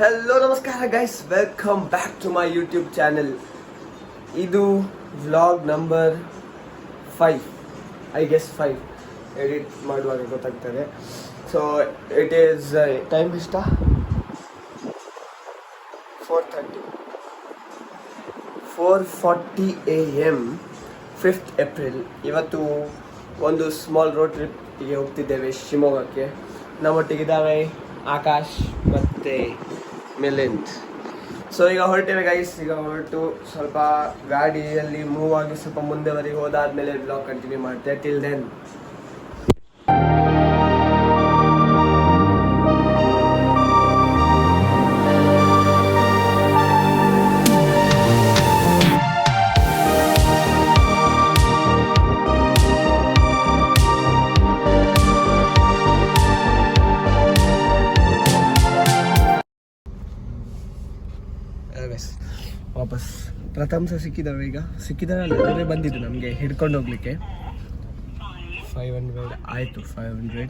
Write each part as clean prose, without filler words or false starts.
Hello ನಮಸ್ಕಾರ guys, welcome back to my YouTube channel. ಇದು vlog number 5, I guess 5 edit ಮಾಡುವಾಗ ಗೊತ್ತಾಗ್ತದೆ. So it is time ಇಷ್ಟ 4:40 AM 5th April. ಇವತ್ತು ಒಂದು ಸ್ಮಾಲ್ ರೋಡ್ ಟ್ರಿಪ್ಗೆ ಹೋಗ್ತಿದ್ದೇವೆ ಶಿವಮೊಗ್ಗಕ್ಕೆ. ನಮ್ಮೊಟ್ಟಿಗಿದ್ದಾವೆ ಆಕಾಶ್ ಮತ್ತು ಮಿಲಿಂದ್. ಸೊ ಈಗ ಹೊರಟೇವೆ ಗೈಸ್. ಈಗ ಹೊರಟು ಸ್ವಲ್ಪ ಗಾಡಿಯಲ್ಲಿ ಮೂವ್ ಆಗಿ ಸ್ವಲ್ಪ ಮುಂದೆವರೆಗೆ ಹೋದಾದ್ಮೇಲೆ ಬ್ಲಾಗ್ ಕಂಟಿನ್ಯೂ ಮಾಡ್ತೇವೆ. ಟಿಲ್ ದೆನ್ ವಾಪಸ್ ಪ್ರಥಮ ಸಿಕ್ಕಿದ್ದಾವೆ. ಈಗ ಸಿಕ್ಕಿದ್ದಾವೆ ಬಂದಿದ್ದು ನಮಗೆ ಹಿಡ್ಕೊಂಡು ಹೋಗ್ಲಿಕ್ಕೆ 500 ಆಯಿತು. 500.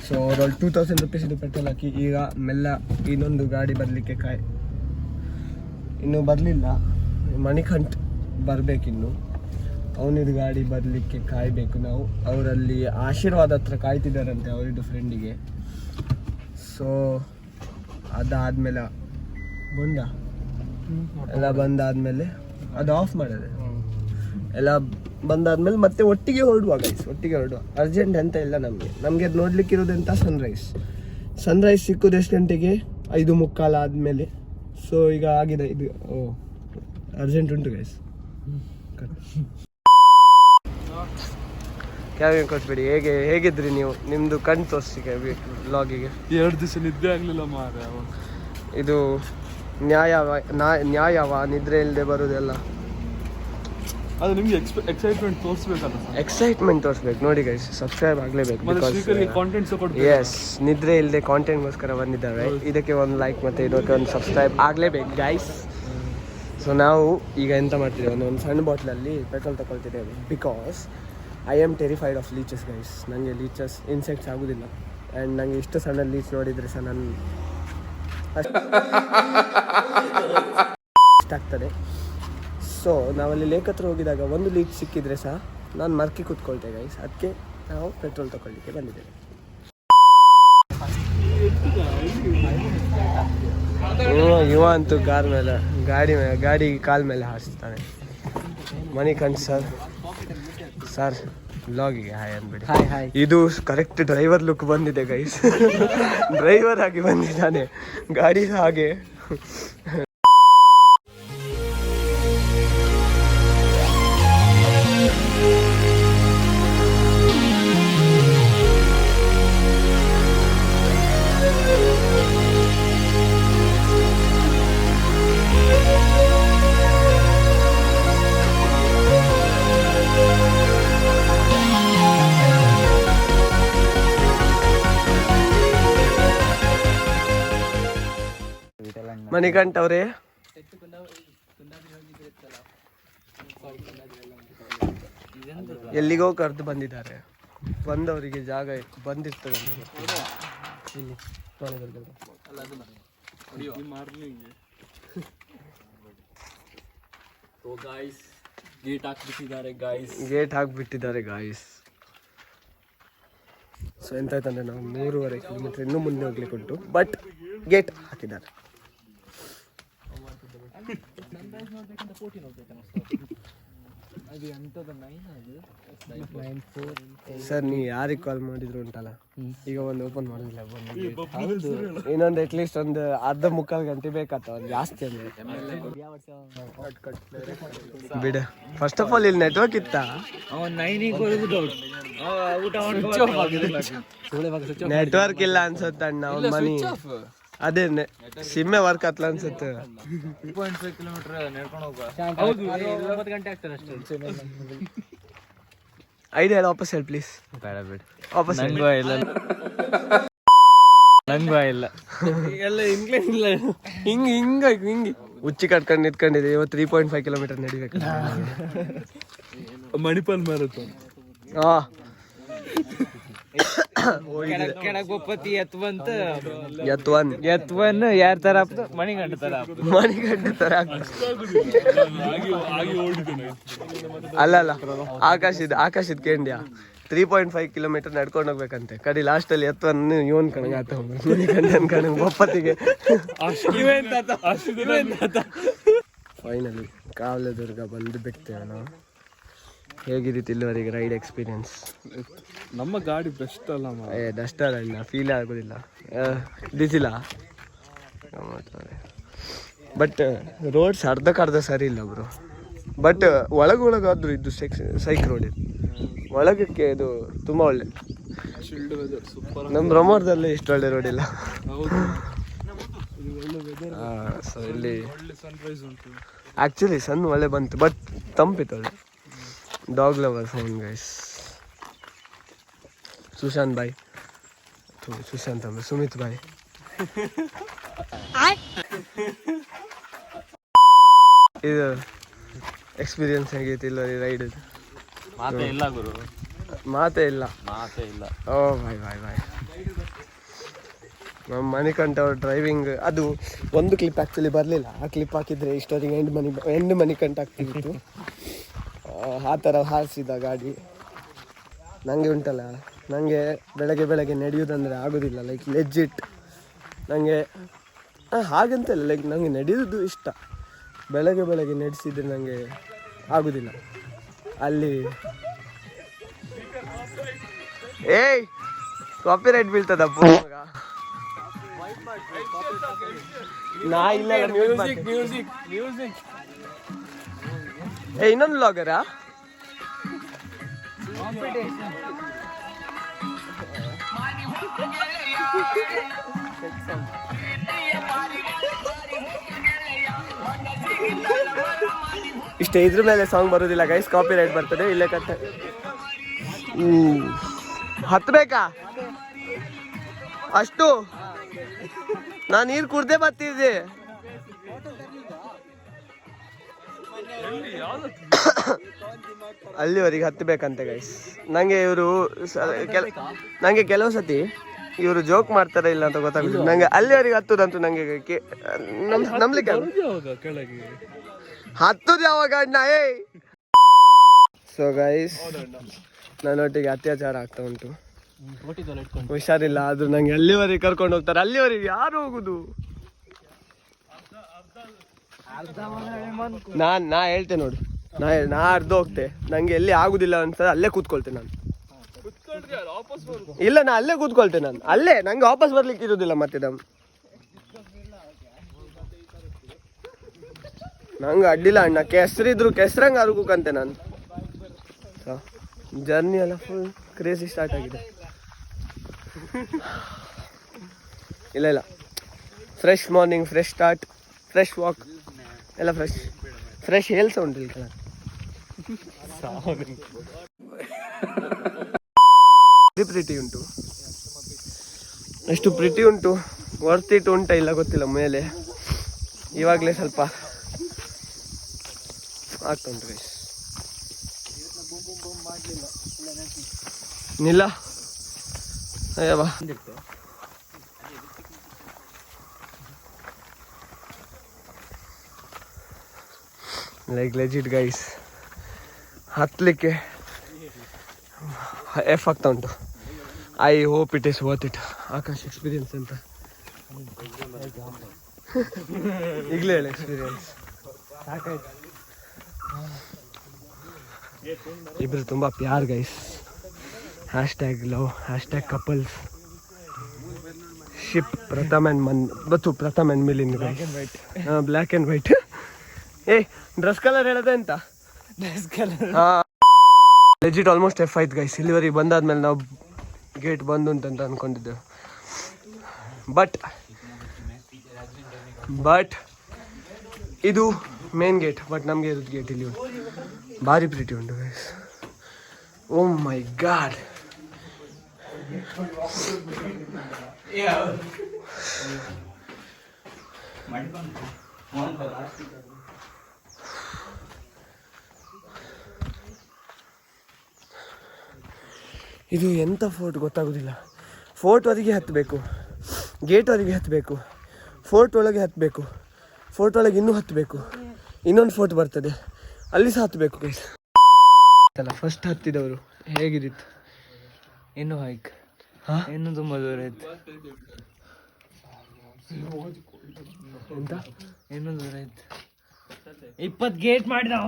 ಸೊ ಅವರಲ್ಲಿ 2000 ರೂಪೀಸ್ ಇದು ಪೆಟ್ರೋಲ್ ಹಾಕಿ ಈಗ ಮೆಲ್ಲ ಇನ್ನೊಂದು ಗಾಡಿ ಬರಲಿಕ್ಕೆ ಇನ್ನೂ ಬರಲಿಲ್ಲ. ಮಣಿಕಂಠ್ ಬರಬೇಕಿನ್ನು, ಅವನಿದು ಗಾಡಿ ಬರಲಿಕ್ಕೆ ಕಾಯಬೇಕು ನಾವು. ಅವರಲ್ಲಿ ಆಶೀರ್ವಾದ ಹತ್ರ ಕಾಯ್ತಿದ್ದಾರಂತೆ ಅವರಿದ್ದು ಫ್ರೆಂಡಿಗೆ. ಸೊ ಅದಾದಮೇಲೆ ಎಲ್ಲ ಬಂದಾದ್ಮೇಲೆ ಅದು ಆಫ್ ಮಾಡಿದೆ. ಎಲ್ಲ ಬಂದಾದ್ಮೇಲೆ ಮತ್ತೆ ಒಟ್ಟಿಗೆ ಹೊರಡುವ ಗೈಸ್, ಒಟ್ಟಿಗೆ ಹೊರಡುವ. ಅರ್ಜೆಂಟ್ ಅಂತ ಇಲ್ಲ ನಮಗೆ ಅದು ನೋಡ್ಲಿಕ್ಕೆ ಇರೋದಂತ ಸನ್ರೈಸ್ ಸಿಕ್ಕೋದು ಎಷ್ಟು ಗಂಟೆಗೆ? 5:15 ಆದಮೇಲೆ. ಸೊ ಈಗ ಆಗಿದೆ ಇದು. ಅರ್ಜೆಂಟ್ ಉಂಟು ಗೈಸ್. ಕ್ಯಾವಿಂಗ್ ಕೊಟ್ಬಿಡಿ. ಹೇಗಿದ್ರಿ ನೀವು? ನಿಮ್ಮದು ಕಣ್ಣು ತೋರಿಸಿ ವ್ಲಾಗಿಗೆ. 2 ದಿವಸ ನಿದ್ದೆ ಆಗಲಿಲ್ಲ ಮಾರೆ. ಇದು ನ್ಯಾಯವ ನಿದ್ರೆ ಇಲ್ಲದೆ ಬರೋದೆಲ್ಲ? ಅದು ನಿಮಗೆ ಎಕ್ಸೈಟ್ಮೆಂಟ್ ತೋರಿಸ್ಬೇಕಲ್ಲ. ಎಕ್ಸೈಟ್ಮೆಂಟ್ ತೋರಿಸ್ಬೇಕು ನೋಡಿ ಗೈಸ್. ಸಬ್ಸ್ಕ್ರೈಬ್ ಆಗಲೇಬೇಕು. ಎಸ್, ನಿದ್ರೆ ಇಲ್ಲದೆ ಕಾಂಟೆಂಟ್ಗೋಸ್ಕರ ಬಂದಿದ್ದಾವೆ. ಇದಕ್ಕೆ ಒಂದು ಲೈಕ್ ಮತ್ತು ಇದಕ್ಕೆ ಒಂದು ಸಬ್ಸ್ಕ್ರೈಬ್ ಆಗಲೇಬೇಕು ಗೈಸ್. ಸೊ ನಾವು ಈಗ ಎಂತ ಮಾಡ್ತಿದ್ದೇವೆ, ಒಂದು ಸಣ್ಣ ಬಾಟ್ಲಲ್ಲಿ ಪೆಟ್ರೋಲ್ ತಗೊಳ್ತಿದ್ದೇವೆ. Because I am terrified of leeches guys. ನನಗೆ ಲೀಚಸ್ ಇನ್ಸೆಕ್ಟ್ಸ್ ಆಗೋದಿಲ್ಲ. ಆ್ಯಂಡ್ ನನಗೆ ಇಷ್ಟು ಸಣ್ಣ ಲೀಚ್ ನೋಡಿದರೆ ಸಹ ನಾನು ಇಷ್ಟ ಆಗ್ತದೆ. ಸೊ ನಾವಲ್ಲಿ ಲೇಕ್ ಹತ್ರ ಹೋಗಿದಾಗ ಒಂದು ಲೀಚ್ ಸಿಕ್ಕಿದ್ರೆ ಸಹ ನಾನು ಮರ್ಕಿ ಕೂತ್ಕೊಳ್ತೇವೆ ಗೈಸ್. ಅದಕ್ಕೆ ನಾವು ಪೆಟ್ರೋಲ್ ತಗೊಳ್ಳಿಕ್ಕೆ ಬಂದಿದ್ದೇವೆ. ಇವ ಅಂತೂ ಗಾಡಿ ಕಾಲ್ ಮೇಲೆ ಹಾರಿಸ್ತಾನೆ. Manikanth sir ವ್ಲಾಗಿಗೆ hi ಅಂದ್ಬಿಡಿ. ಇದು ಕರೆಕ್ಟ್ ಡ್ರೈವರ್ ಲುಕ್ ಬಂದಿದೆ ಗೈಸ್. ಡ್ರೈವರ್ ಆಗಿ ಬಂದಿದ್ದಾನೆ ಗಾಡಿ ಹಾಗೆ. ಮಣಿಕಂಠ್ ಅವರೇ, ಎಲ್ಲಿಗೋ ಕರೆದು ಬಂದಿದ್ದಾರೆ. ಬಂದವರಿಗೆ ಜಾಗ ಬಂದಿರ್ತದೆ ಇಲ್ಲಿ. ಗೇಟ್ ಹಾಕ್ಬಿಟ್ಟಿದ್ದಾರೆ ಗಾಯ್ಸ್. ಸೊ ಎಂತಾಯ್ತಂದ್ರೆ ನಾವು 3.5 ಕಿಲೋಮೀಟರ್ ಇನ್ನೂ ಮುಂದೆ ಹೋಗ್ಲಿಕ್ಕೆ ಉಂಟು, ಬಟ್ ಗೇಟ್ ಹಾಕಿದ್ದಾರೆ. ಸರ್ ನೀವು ಯಾರಿಗೆ ಕಾಲ್ ಮಾಡಿದ್ರು ಉಂಟಲ್ಲ, ಈಗ ಒಂದು ಓಪನ್ ಮಾಡೋದಿಲ್ಲ. ಇನ್ನೊಂದು ಅಟ್ಲೀಸ್ಟ್ ಒಂದು ಅರ್ಧ ಮುಕ್ಕಾಲು ಗಂಟೆ ಬೇಕಾಗ್ತವ ಜಾಸ್ತಿ ಅಂದ್ರೆ. ಬಿಡ, ಫಸ್ಟ್ ಆಫ್ ಆಲ್ ಇಲ್ಲಿ ನೆಟ್ವರ್ಕ್ ಇತ್ತ? ನೆಟ್ವರ್ಕ್ ಇಲ್ಲ ಅನ್ಸುತ್ತೆ ಅಣ್ಣ. ಅವ್ನ ಮನಿ ಅದೇ ಸಿಮ್ಮೆ ವರ್ಕ್ ಆತ್ಲ ಅನ್ಸುತ್ತೆ. 2.5 ಕಿಲೋಮೀಟರ್ ನಡ್ಕೊಂಡು ಹೋಗುವ. 9 ಗಂಟೆ ಆಗ್ತದೆ ಅಷ್ಟೇ. ಐಡಿಯಾ ಹೇಳ, ವಾಪಸ್ ಹೇಳಿ ಪ್ಲೀಸ್. ಬೇಡ ಬೇಡ, ವಾಪಸ್ ನಂಗೂ ಇಲ್ಲ ಎಲ್ಲ ಇಂಗ್ಲೆಂಡ್ ಇಲ್ಲ. ಹಿಂಗೆ ಉಚ್ಚಿ ಕಟ್ಕೊಂಡು ನಿಂತ್ಕೊಂಡಿದೆ. ಇವತ್ತು 3.5 ಕಿಲೋಮೀಟರ್ ನಡಿಬೇಕು. ಮಣಿಪಾಲ್ ಮ್ಯಾರಥಾನ್. ಕೆಳಗ್ ಒಪ್ಪತ್ತಿ ಎತ್ ಬಂತ ಎತ್ವನ್ ಯಾರ ತರ ಮಣಿಗಂಡ ತರ ಮಣಿಗಂಡ ತರ ಅಲ್ಲ ಆಕಾಶದ ಕೇಂದ್ಯ 3.5 ಕಿಲೋಮೀಟರ್ ನಡ್ಕೊಂಡು ಹೋಗ್ಬೇಕಂತೆ ಕಡಿ ಲಾಸ್ಟ್ ಅಲ್ಲಿ ಎತ್ತವನ್ನು ಇವನ್ ಕಣಂಗ ಆತ ಮಣಿಗಂಡನ್ ಕಣಂಗ್ ಒಪ್ಪತ್ತಿಗೆ ಫೈನಲಿ ಕಾವಲದುರ್ಗ ಬಂದು ಬಿಡ್ತೇವೆ ನಾವು. ಹೇಗಿದ್ದೀತಿ ಇಲ್ಲಿವರೆಗೆ ರೈಡ್ ಎಕ್ಸ್ಪೀರಿಯನ್ಸ್? ನಮ್ಮ ಗಾಡಿ ಬೆಸ್ಟ್ ಅಲ್ಲ ಡಸ್ಟ್ ಅಲ್ಲ, ಫೀಲ್ ಆಗೋದಿಲ್ಲ, ಡಿಸಿಲ್ಲ. ಬಟ್ ರೋಡ್ಸ್ ಅರ್ಧಕ್ಕರ್ಧ ಸರಿ ಇಲ್ಲ ಬ್ರೋ. ಬಟ್ ಒಳಗಾದ್ರೂ ಇದು ಸೈಕ್ ರೋಡ್ ಇದು, ಒಳಗಕ್ಕೆ ಇದು ತುಂಬ ಒಳ್ಳೆ. ನಮ್ಮ ಬ್ರಹ್ಮವರದಲ್ಲಿ ಇಷ್ಟು ಒಳ್ಳೆ ರೋಡ್ ಇಲ್ಲ. ಸೊ ಇಲ್ಲಿ ಆ್ಯಕ್ಚುಲಿ ಸನ್ ಒಳ್ಳೆ ಬಂತು, ಬಟ್ ತಂಪಿತ್ತು ಒಳ್ಳೆ. Dog lover phone guys. Sushant boy, Sushant ಅಂದ್ರೆ ಸುಮಿತ್ ಬಾಯ್. ಇದು ಎಕ್ಸ್ಪೀರಿಯನ್ಸ್ ಹೇಗೈತಿ ಇಲ್ಲ ರೈಡ್? ಮಾತೇ ಇಲ್ಲ ಗುರು, ಮಾತೇ ಇಲ್ಲ. ಓ ಬಾಯ್. ನಮ್ಮ ಮಣಿಕಂಠ ಅವ್ರ ಡ್ರೈವಿಂಗ್ ಅದು ಒಂದು ಕ್ಲಿಪ್ ಆ್ಯಕ್ಚುಲಿ ಬರಲಿಲ್ಲ. ಆ ಕ್ಲಿಪ್ ಹಾಕಿದರೆ ಇಷ್ಟೊತ್ತಿಗೆ ಎಂಡ್ ಮಣಿಕಂಠ ಆಗ್ತಿತ್ತು. ಆ ಥರ ಹಾರಿಸಿದ ಗಾಡಿ. ನನಗೆ ಉಂಟಲ್ಲ, ನನಗೆ ಬೆಳಗ್ಗೆ ನಡೆಯೋದಂದರೆ ಆಗೋದಿಲ್ಲ. ಲೈಕ್ ಲೆಜ್ಜಿಟ್ ನನಗೆ ಹಾಗಂತಲ್ಲ, ಲೈಕ್ ನನಗೆ ನಡೆಯೋದು ಇಷ್ಟ. ಬೆಳಗ್ಗೆ ನಡೆಸಿದ್ರೆ ನನಗೆ ಆಗೋದಿಲ್ಲ. ಅಲ್ಲಿ ಏಯ್ ಕಾಪಿ ರೈಟ್ ಬೀಳ್ತದಪ್ಪ. ನಾ ಇಲ್ಲ ಮ್ಯೂಸಿಕ್. ಏ ಇನ್ನೊಂದು ಲಾಗರಾ? ಇಷ್ಟೇ, ಇದ್ರ ಮೇಲೆ ಸಾಂಗ್ ಬರೋದಿಲ್ಲ ಗೈಸ್, ಕಾಪಿ ರೈಟ್ ಬರ್ತದೆ. ಇಲ್ಲೇ ಕಟ್ಟ ಹತ್ಬೇಕಾ ಅಷ್ಟು? ನಾ ನೀರು ಕುಡ್ದೆ ಬರ್ತಿದ್ದೆ. ಅಲ್ಲಿವರೆಗೆ ಹತ್ತಬೇಕಂತೆ ಗೈಸ್. ನಂಗೆ ಕೆಲವು ಸತಿ ಇವರು ಜೋಕ್ ಮಾಡ್ತಾರೆ ಇಲ್ಲ ಅಂತ ಗೊತ್ತಾಗುದಿಲ್ಲ. ನಂಗೆ ಅಲ್ಲಿವರೆಗೆ ಹತ್ತುದಂತೂ ನಂಗೆ ನಂಬಲಿಕ್ಕೆ ಹತ್ತುದು ಯಾವಾಗ ಅಣ್ಣ. ಸೊ ಗೈಸ್, ನನ್ನೊಟ್ಟಿಗೆ ಅತ್ಯಾಚಾರ ಆಗ್ತಾ ಉಂಟು. ಹುಷಾರಿಲ್ಲ, ಆದ್ರೂ ನಂಗೆ ಅಲ್ಲಿವರೆಗೆ ಕರ್ಕೊಂಡು ಹೋಗ್ತಾರೆ. ಅಲ್ಲಿವರೆಗೆ ಯಾರು ಹೋಗುದು? ನಾ ಹೇಳ್ತೇನೆ ನೋಡು, ನಾ ಅರ್ಧ ಹೋಗ್ತೆ. ನಂಗೆ ಎಲ್ಲಿ ಆಗುದಿಲ್ಲ ಅಂತ ಅಲ್ಲೇ ಕೂತ್ಕೊಳ್ತೇನೆ ನಾನು. ಇಲ್ಲ, ನಾ ಅಲ್ಲೇ ಕೂತ್ಕೊಳ್ತೇನೆ ನಾನು. ಅಲ್ಲೇ ನಂಗೆ ವಾಪಸ್ ಬರ್ಲಿಕ್ಕೆ ಇರುದಿಲ್ಲ ಮತ್ತೆ. ನಂಗೆ ಅಡ್ಡಿಲ್ಲ ಅಣ್ಣ, ಕೆಸರಿದ್ರು ಕೆಸರಂಗೆ ಅರುಗಂತೆ ನಾನು. ಜರ್ನಿ ಎಲ್ಲ ಫುಲ್ ಕ್ರೇಜಿ ಸ್ಟಾರ್ಟ್ ಆಗಿದೆ. ಇಲ್ಲ fresh morning, fresh start, fresh walk ಎಲ್ಲ ಫ್ರೆಶ್ ಹೇಲ್ಸ ಉಂಟು ಇಲ್ಲಿ ಕೆಳಗೆ. ಪ್ರಿಟಿ ಉಂಟು, ಎಷ್ಟು ಪ್ರಿಟಿ ಉಂಟು. ವರ್ತ್ ಇಟ್ ಉಂಟ ಇಲ್ಲ ಗೊತ್ತಿಲ್ಲ. ಮೇಲೆ ಇವಾಗಲೇ ಸ್ವಲ್ಪ ಆಗ್ತಾ ಉಂಟು ಗೈಸ್. ನಿಲ್ಲ ಅಯ್ಯವ್ವ, ಲೈಕ್ ಲೆಜಿಟ್ ಗೈಸ್. ಹತ್ತಲಿಕ್ಕೆ ಎಫ್ ಆಗ್ತಾ ಉಂಟು. I hope it is worth it. Akash experience ಅಂತ ಈಗಲೇ ಹೇಳಿ. ಎಕ್ಸ್ಪೀರಿಯನ್ಸ್ ಸಾಕಾಯ್ತು. ಇಬ್ರು ತುಂಬ ಪ್ಯಾರ್ guys. #love, #couples. Ship Pratham and Milind guys. Black and white. ಏ ಡ್ರೆಸ್ ಕಲರ್ ಹೇಳೋದೆ ಅಂತ? ಹಾಂ, ಲೆಜಿಟ್ ಆಲ್ಮೋಸ್ಟ್ ಎಫ್ ಆಯ್ತು ಗೈಸ್. ಇಲ್ಲಿವರೆಗೆ ಬಂದಾದ್ಮೇಲೆ ನಾವು ಗೇಟ್ ಬಂದು ಅಂತ ಅಂದ್ಕೊಂಡಿದ್ದೆವು. ಬಟ್ ಇದು ಮೇನ್ ಗೇಟ್. ಬಟ್ ನಮಗೆ ಇರೋದು ಗೇಟ್ ಇಲ್ಲಿ ಭಾರಿ ಪ್ರೀತಿ ಉಂಟು ಗೈಸ್. O my god. ಇದು ಎಂಥ ಫೋರ್ಟ್ ಗೊತ್ತಾಗೋದಿಲ್ಲ. ಫೋರ್ಟ್ವರೆಗೆ ಹತ್ತಬೇಕು, ಗೇಟ್ವರೆಗೆ ಹತ್ತಬೇಕು, ಫೋರ್ಟ್ ಒಳಗೆ ಹತ್ತಬೇಕು, ಫೋರ್ಟ್ ಒಳಗೆ ಇನ್ನೂ ಹತ್ತಬೇಕು, ಇನ್ನೊಂದು ಫೋರ್ಟ್ ಬರ್ತದೆ ಅಲ್ಲಿ ಸಹ ಹತ್ತಬೇಕು ಗೈಸ್. ಅಲ್ಲ ಫಸ್ಟ್ ಹತ್ತಿದವರು ಹೇಗಿದ್ದಿತ್ತು? ಇನ್ನು ಹೈಕ್ ಹಾಂ ಇನ್ನು ತುಂಬ ದೂರ ಇತ್ತು. ಎಂತ ಇನ್ನೂ ದೂರ ಇತ್ತು. 20 ಗೇಟ್ ಮಾಡಿ ನಾವು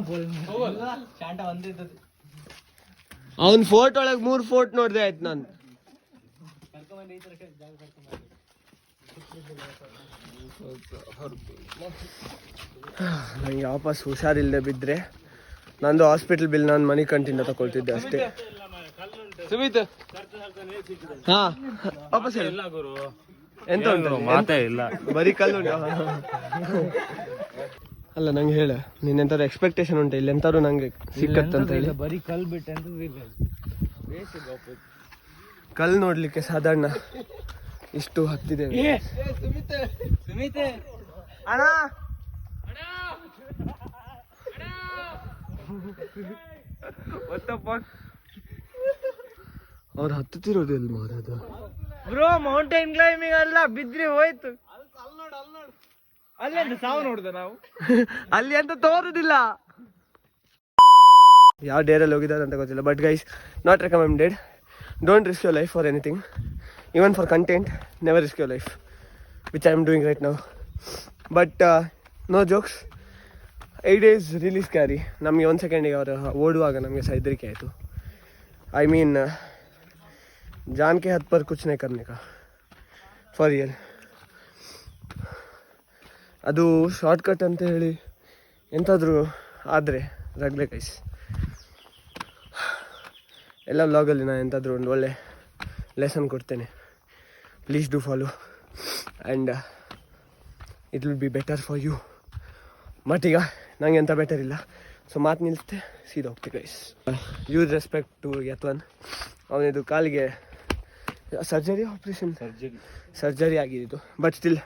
ಅವ್ನು ಫೋರ್ಟ್ ಒಳಗೆ 3 ಫೋರ್ಟ್ ನೋಡಿದೆ ಆಯ್ತು ನಾನು. ನಂಗೆ ವಾಪಸ್ ಹುಷಾರಿಲ್ಲದೆ ಬಿದ್ದರೆ ನಂದು ಹಾಸ್ಪಿಟಲ್ ಬಿಲ್ ನಾನು ಮನಿ ಕಂಟಿಂದ ತಗೊಳ್ತಿದ್ದೆ ಅಷ್ಟೇ. ಸುಮಿತ್ ಹಾಂ ವಾಪಸ್ ಇಲ್ಲ ಗುರು, ಎಂತ ಉಂಟು ಮಾತೇ ಇಲ್ಲ, ಬರೀ ಕಲ್ಲು ಅಲ್ಲ. ನಂಗೆ ಹೇಳ, ನೀನು ಎಂತಾದ್ರು ಎಕ್ಸ್ಪೆಕ್ಟೇಷನ್ ಉಂಟು ಇಲ್ಲಿ ಎಂತಾದ್ರು ನಂಗೆ ಸಿಕ್ಕತ್ತಂತ ಹೇಳಿ? ಬರೀ ಕಲ್ ಬಿಟ್ಟೆ ಅಂತ ಕಲ್ಲು ನೋಡ್ಲಿಕ್ಕೆ ಸಾಧಾರಣ ಇಷ್ಟು ಹತ್ತಿದೆ. ಅಣ್ಣ ಅವ್ರು ಹತ್ತುತ್ತಿರೋದು ಎಲ್ಲಿ ಮಾಡೋದು ಬ್ರೋ? ಮೌಂಟೇನ್ ಕ್ಲೈಂಬಿಂಗ್ ಅಲ್ಲ, ಬಿದ್ರೆ ಹೋಯ್ತು. ಅಲ್ಲೇ ಸಾವು ನೋಡುದ ನಾವು ಅಲ್ಲಿ ಅಂತ ತೋರುದಿಲ್ಲ. ಯಾವ ಡೇರಲ್ಲಿ ಹೋಗಿದ್ದಾರೆ ಅಂತ ಗೊತ್ತಿಲ್ಲ. But guys, not recommended. Don't risk your life for anything, even for content. Never risk your life, which I am doing right now. But no jokes, 8 days really scary. ನಮಗೆ 1 ಸೆಕೆಂಡಿಗೆ ಅವರು ಓಡುವಾಗ ನಮಗೆ ಸಹ ಹೆದರಿಕೆ ಆಯಿತು. ಐ ಮೀನ್ ಜಾನ್ ಕೆ ಹತ್ ಪರ್ ಕುಚ್ नहीं करने का, ಫಾರ್ ರಿಯಲ್. ಅದು ಶಾರ್ಟ್ಕಟ್ ಅಂತ ಹೇಳಿ ಎಂತಾದರೂ ಆದರೆ ರಗಳೆ ಗೈಸ್. ಎಲ್ಲ ವ್ಲಾಗಲ್ಲಿ ನಾನು ಎಂತಾದರೂ ಒಂದು ಒಳ್ಳೆ ಲೆಸನ್ ಕೊಡ್ತೇನೆ. Please do follow and it will be better for you. But ಈಗ ನನಗೆ ಎಂಥ ಬೆಟರ್ ಇಲ್ಲ, ಸೊ ಮಾತು ನಿಲ್ಲಿಸ್ತೆ, ಸೀದಾ ಹೋಗ್ತೆ guys. Use respect to Yatwan. ಅವನಿದು ಕಾಲಿಗೆ ಸರ್ಜರಿ ಆಪ್ರೇಷನ್ ಸರ್ಜರಿ ಆಗಿದ್ದು, ಬಟ್ ಸ್ಟಿಲ್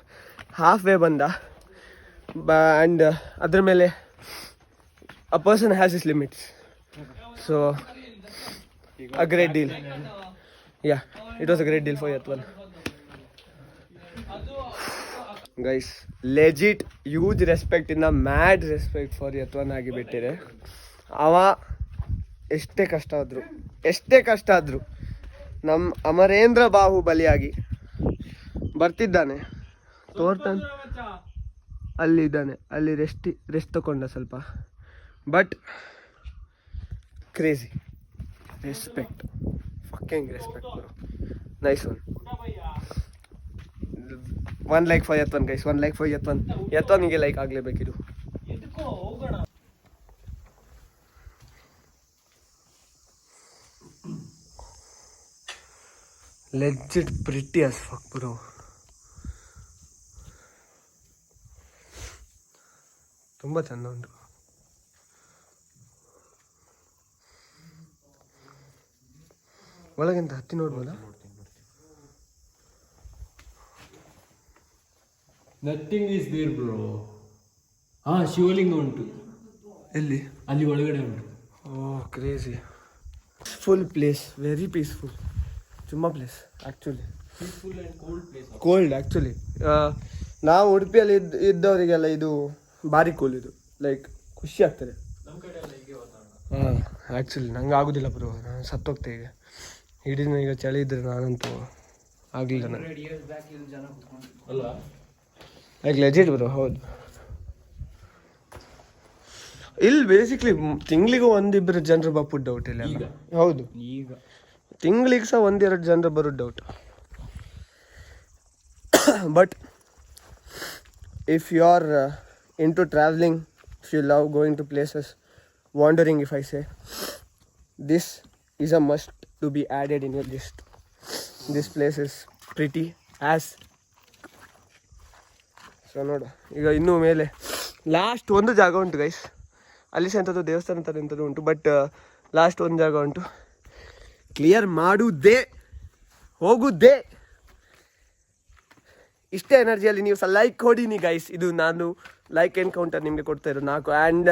ಹಾಫ್ ವೇ ಬಂದ. ಆ್ಯಂಡ್ ಅದ್ರ ಮೇಲೆ a person has his limits. So a great deal. Yeah, it was a great deal for Yatwan. Guys, legit huge respect in the mad respect for Yatwan ಆಗಿಬಿಟ್ಟಿದೆ. ಅವ ಎಷ್ಟೇ ಕಷ್ಟ ಆದರೂ ನಮ್ಮ ಅಮರೇಂದ್ರ ಬಾಹುಬಲಿಯಾಗಿ ಬರ್ತಿದ್ದಾನೆ, ತೋರ್ತಾನೆ. ಅಲ್ಲಿ ಇದ್ದಾನೆ, ಅಲ್ಲಿ ರೆಸ್ಟ್ ತಗೊಂಡ ಸ್ವಲ್ಪ. But crazy respect, fucking respect bro. Nice one. 1 like for Yatwan guys, 1 like for Yatwan. Yatwaniಗೆ ಲೈಕ್ ಆಗಲೇಬೇಕಿದು. legit pretty as fuck bro. ತುಂಬ ಚಂದ ಉಂಟು. ಒಳಗಿಂತ ಹತ್ತಿ ನೋಡ್ಬೋದಾ? Nothing is there bro. ಹಾಂ, ಶಿವಲಿಂಗ ಉಂಟು. ಎಲ್ಲಿ? ಅಲ್ಲಿ ಒಳಗಡೆ ಉಂಟು. Oh crazy. Full place, very peaceful. ತುಂಬ place actually. Peaceful and cold place. Cold actually. ನಾವು ಉಡುಪಿಯಲ್ಲಿ ಇದ್ದವರಿಗೆಲ್ಲ ಇದು ಭಾರಿ ಕೂಲ್. ಇದು ಲೈಕ್ ಖುಷಿ ಆಗ್ತದೆ. ನಮ್ಮ ಕಡೆ ಎಲ್ಲ ಹೀಗೆ ವಾತಾವರಣ. ಹಾಂ, ಆ್ಯಕ್ಚುಲಿ ನಂಗೆ ಆಗೋದಿಲ್ಲ ಬ್ರೋ, ನಾನು ಸತ್ತೋಗ್ತೆ ಈಗ. ಇಡೀ ಈಗ ಚಳಿ ಇದ್ದರೆ ನಾನಂತೂ ಆಗಲಿಲ್ಲ. ನಾನು ಅಲ್ಲ ಲೈಕ್ ಲೆಜಿಟ್ ಬ್ರೋ. ಹೌದು, ಇಲ್ಲಿ ಬೇಸಿಕ್ಲಿ ತಿಂಗಳಿಗೂ 1-2 ಜನರು ಬಪ್ಪುದು ಡೌಟ್ ಇಲ್ಲ. ಹೌದು, ಈಗ ತಿಂಗಳಿಗೆ ಸಹ 1-2 ಜನರು ಬರೋದು doubt. But if you are into traveling, if you love going to places, wandering, if I say, this is a must to be added in your list. This place is pretty as. So ನೋಡು, ಈಗ ಇನ್ನೂ ಮೇಲೆ last ಒಂದು ಜಾಗ ಉಂಟು guys. ಅಲ್ಲಿ ಸಹ ಎಂಥದ್ದು ದೇವಸ್ಥಾನ ಥರ ಎಂಥದ್ದು ಉಂಟು. ಬಟ್ ಲಾಸ್ಟ್ ಒಂದು ಜಾಗ ಉಂಟು, ಕ್ಲಿಯರ್ ಮಾಡುವುದೇ ಹೋಗುವುದೇ. ಇಷ್ಟೇ ಎನರ್ಜಿಯಲ್ಲಿ ನೀವು ಸಹ ಲೈಕ್ ಕೊಡೀನಿ ಗೈಸ್. ಇದು ನಾನು ಲೈಕ್ ಎನ್ಕೌಂಟರ್ ನಿಮಗೆ ಕೊಡ್ತಾ ಇರೋದು 4. ಆ್ಯಂಡ್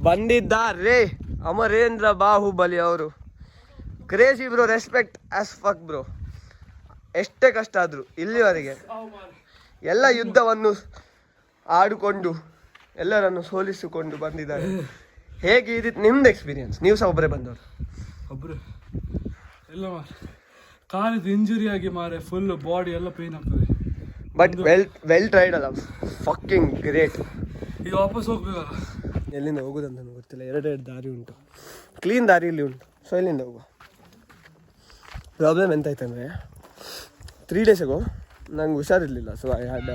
ಬಂದಿದ್ದಾರೆ ಅಮರೇಂದ್ರ ಬಾಹುಬಲಿ ಅವರು. Crazy bro, respect as fuck bro. ಎಷ್ಟೇ ಕಷ್ಟ ಆದರೂ ಇಲ್ಲಿವರೆಗೆ ಎಲ್ಲ ಯುದ್ಧವನ್ನು ಆಡಿಕೊಂಡು ಎಲ್ಲರನ್ನು ಸೋಲಿಸಿಕೊಂಡು ಬಂದಿದ್ದಾರೆ. ಹೇಗೆ ಇದಿತ್ತು ನಿಮ್ದು ಎಕ್ಸ್ಪೀರಿಯನ್ಸ್? ನೀವು ಸಹ ಒಬ್ಬರೇ ಬಂದವರು? ಒಬ್ರು ಎಲ್ಲ ಕಾಲಿದ್ದು ಇಂಜುರಿ ಆಗಿ ಮಾರೆ ಫುಲ್ ಬಾಡಿ ಎಲ್ಲ ಪೇನ್ ಆಗ್ತದೆ. ಬಟ್ ವೆಲ್ ಟ್ರೈಡ್ ಅಲ್ಲ, ಫಕ್ಕಿಂಗ್ ಗ್ರೇಟ್. ಈಗ ವಾಪಸ್ ಹೋಗ್ಬೇಕಲ್ಲ. ಎಲ್ಲಿಂದ ಹೋಗೋದಂತ ನನಗೆ ಗೊತ್ತಿಲ್ಲ. ಎರಡೆರಡು ದಾರಿ ಉಂಟು, ಕ್ಲೀನ್ ದಾರಿ ಇಲ್ಲಿ ಉಂಟು. ಸೊ ಎಲ್ಲಿಂದ ಹೋಗುವ? ಪ್ರಾಬ್ಲಮ್ ಎಂತಾಯ್ತಂದರೆ 3 days ago ನಂಗೆ ಹುಷಾರಿರಲಿಲ್ಲ. ಸೊ ಐ ಹ್ಯಾಡ್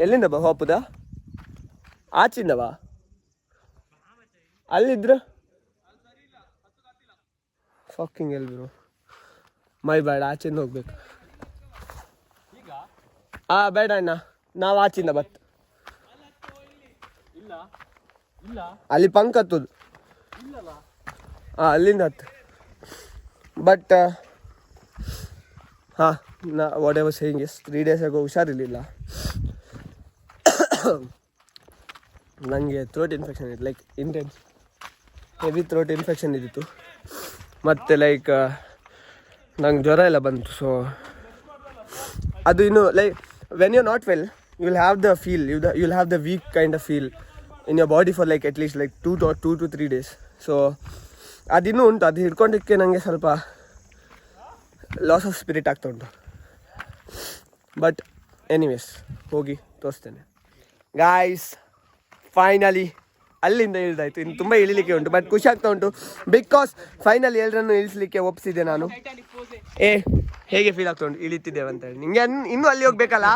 ಎಲ್ಲಿಂದ ಹೋಪುದ ಆಚಿಂದ ಬಾ, ಅಲ್ಲಿದ್ರು ಫಕ್ಕಿಂಗ್ ಎಲ್ರು ಮೈ ಬ್ಯಾಡ್, ಆಚಿಂದ ಹೋಗ್ಬೇಕು. ಬೇಡ ಅಣ್ಣ, ನಾವು ಆಚಿಂದ ಬತ್ ಅಲ್ಲಿ ಪಂಕ್ ಹತ್ತುದು. ಅಲ್ಲಿಂದ ಹತ್ತು. But whatever saying is 3 days ago ಹುಷಾರಿರಲಿಲ್ಲ. ನನಗೆ ಥ್ರೋಟ್ ಇನ್ಫೆಕ್ಷನ್ ಇತ್ತು, like intense heavy throat infection ಇದ್ದಿತ್ತು. ಮತ್ತು ಲೈಕ್ ನಂಗೆ ಜ್ವರ ಎಲ್ಲ ಬಂತು. ಸೊ ಅದು ಇನ್ನು like when you not well you will have the feel, you will have the weak kind of feel in your body for like at least like 2 to 3 days. So ಅದಿನ್ನೂ ಉಂಟು. ಅದು ಹಿಡ್ಕೊಂಡಿದ್ದಕ್ಕೆ ನನಗೆ ಸ್ವಲ್ಪ ಲಾಸ್ ಆಫ್ ಸ್ಪಿರಿಟ್ ಆಗ್ತಾ ಉಂಟು. But anyways ಹೋಗಿ ತೋರಿಸ್ತೇನೆ guys. Finally ಅಲ್ಲಿಂದ ಇಳಿದಾಯ್ತು. ಇನ್ನು ತುಂಬ ಇಳಿಲಿಕ್ಕೆ ಉಂಟು, ಬಟ್ ಖುಷಿ ಆಗ್ತಾ ಉಂಟು ಬಿಕಾಸ್ ಫೈನಲಿ ಎಲ್ಲರನ್ನು ಇಳಿಸ್ಲಿಕ್ಕೆ ಒಪ್ಪಿಸಿದೆ ನಾನು. ಹೇಗೆ ಫೀಲ್ ಆಗ್ತಾ ಉಂಟು ಇಳಿತಿದ್ದೇವೆ ಅಂತ ಹೇಳಿ? ನಿಂಗೆ ಇನ್ನೂ ಅಲ್ಲಿ ಹೋಗ್ಬೇಕಲ್ಲ?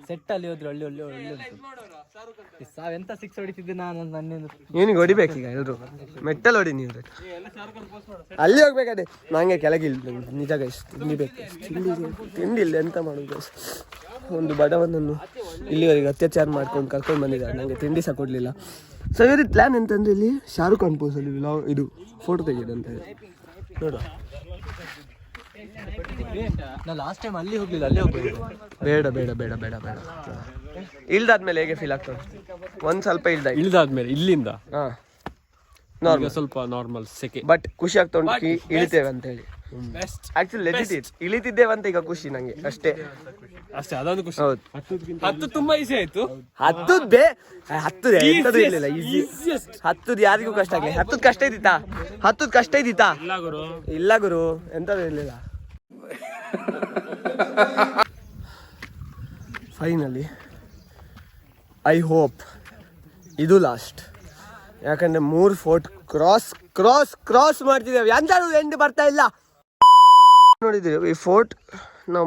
ಸೆಟ್ ಅಲ್ಲಿ ಹೋದ್ರು ಒಳ್ಳೆ ಒಳ್ಳೆ ಒಳ್ಳೆ ಎಂತ 6 ಹೊಡಿತಿದ್ದೆ ನಾನು. ನಿನಗೆ ಹೊಡಿಬೇಕೀಗ ಎಲ್ಲರೂ ಮೆಟ್ಟಲ್ ಹೊಡಿ. ನೀವು ಅಲ್ಲಿ ಹೋಗ್ಬೇಕಾದ್ರೆ ನಂಗೆ ಕೆಳಗೆ ಇಳಿದು ನಿಜ ಗೈಸ್. ತಿಂಡಿ ಇಲ್ಲ, ಎಂತ ಮಾಡೋದು ಗೈಸ್. ಒಂದು ಬಡವನನ್ನು ಇಲ್ಲಿವರೆಗೆ ಅತ್ಯಾಚಾರ ಮಾಡ್ಕೊಂಡು ಕರ್ಕೊಂಡು ಬಂದಿದ್ದಾರೆ, ನನಗೆ ತಿಂಡಿ ಸಹ ಕೊಡಲಿಲ್ಲ. ಸೊ ಇವ್ರದ್ದು ಪ್ಲ್ಯಾನ್ ಎಂತಂದರೆ ಇಲ್ಲಿ ಶಾರುಖ್ ಖಾನ್ ಪೋಸಲ್ಲಿ ಇದು ಫೋಟೋ ತೆಗೆಯೋದು ಅಂತ ಹೇಳಿ. ನೋಡು, ನಾ ಲಾಸ್ಟ್ ಟೈಮ್ ಅಲ್ಲಿ ಹೋಗ್ಲಿಲ್ಲ, ಅಲ್ಲಿ ಹೋಗ್ಬೇಕು. ಬೇಡ ಬೇಡ ಬೇಡ ಬೇಡ ಬೇಡ. ಇಳ್ದಾದ್ಮೇಲೆ ಹೇಗೆ ಫೀಲ್ ಆಗ್ತದೆ? ಒಂದು ಸ್ವಲ್ಪ ಇಳಿದಾದ್ಮೇಲೆ ಇಲ್ಲಿಂದ ನಾರ್ಮಲ್, ಸ್ವಲ್ಪ ನಾರ್ಮಲ್ ಸೆಕೆ. ಬಟ್ ಖುಷಿ ಆಗ್ತಾ ಉಂಟು ಇಳಿತೇವೆ ಅಂತ ಹೇಳಿ. ಆಕ್ಚುಲಿ ಲೆಜಿಟ್ ಇಳಿತಿದ್ದೇವೆ ಅಂತ ಈಗ ಖುಷಿ ನಂಗೆ ಅಷ್ಟೇ. ಅದೊಂದು ಖುಷಿ. ಹೌದು, 10 ತುಂಬಾ ಈಸಿ ಆಯ್ತು. 10 ಎಂತದ್ದು ಇರ್ಲಿಲ್ಲ, ಈಸಿ. 10 ಯಾರಿಗೂ ಕಷ್ಟ ಆಗ್ಲಿ. 10 ಕಷ್ಟ ಇದ್ದಿತ್ತಾ? 10 ಕಷ್ಟ ಇದ್ದಿತ್ತಾ? ಇಲ್ಲ ಗುರು, ಎಂತದ್ದು ಇರ್ಲಿಲ್ಲ. ಫೈನಲಿ ಐ ಹೋಪ್ ಇದು ಲಾಸ್ಟ್. ಯಾಕಂದ್ರೆ 3 ಫೋರ್ಟ್ ಕ್ರಾಸ್ ಮಾಡ್ತಿದ್ದೇವೆ. ಎಂತಾರು ಎಂಡ್ ಬರ್ತಾ ಇಲ್ಲ. ನೋಡಿದ್ದೀವಿ ಈ ಫೋರ್ಟ್ ನಾವು